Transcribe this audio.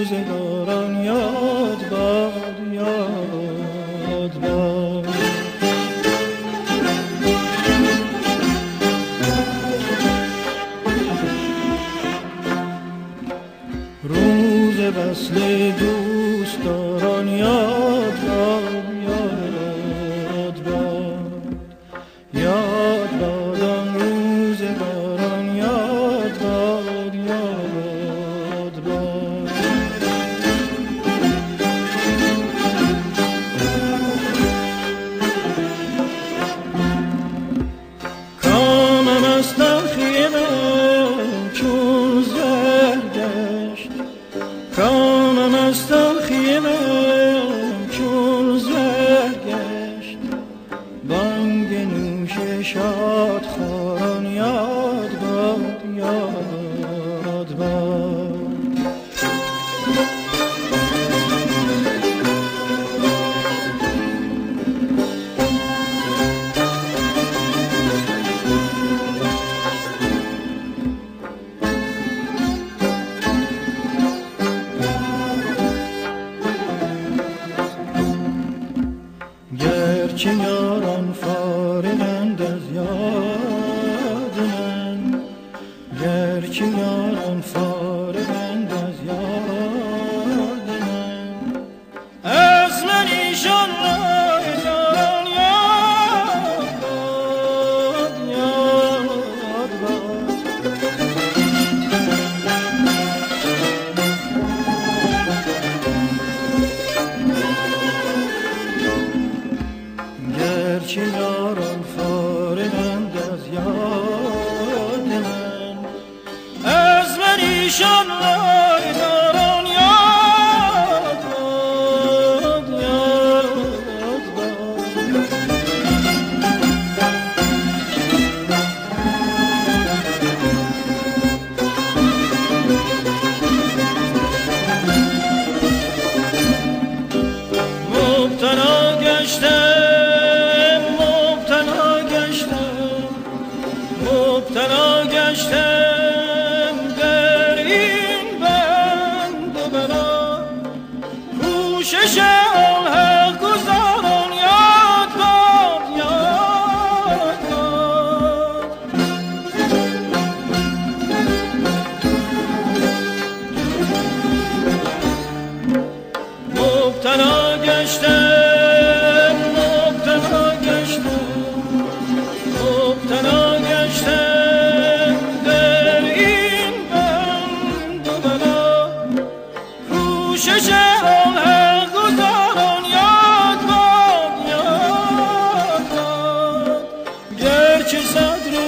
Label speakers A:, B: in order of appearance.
A: روزگاران یاد باد یاد باد. روز وصل دوستداران یاد باد یاد باد یاد باد آن روزگاران یاد باد یاد باد. کامم از تلخی من چون زهر گشت، کامم از تلخی من چون زهر گشت. بانگ نوش شاد خوران یاد باد یاد باد. گرچه یاران فارغند از یاد من، گرچه یاران فارغند از یاد من، از من ایشان رایداران یاد باد یاد باد. گرچه یاران فارغند از یاد من، از من ایشان رایداران یاد باد یاد باد. مبتلا گشتم مبتلا گشتم در این بند و بلا، کوشش الحق گزاران یاد باد یاد باد. مبتلا گشتم مبتلا گشتم مبتلا گشتم در این بند و بلا، کوشش الحق گزاران یاد باد یاد باد. گرچه صد رو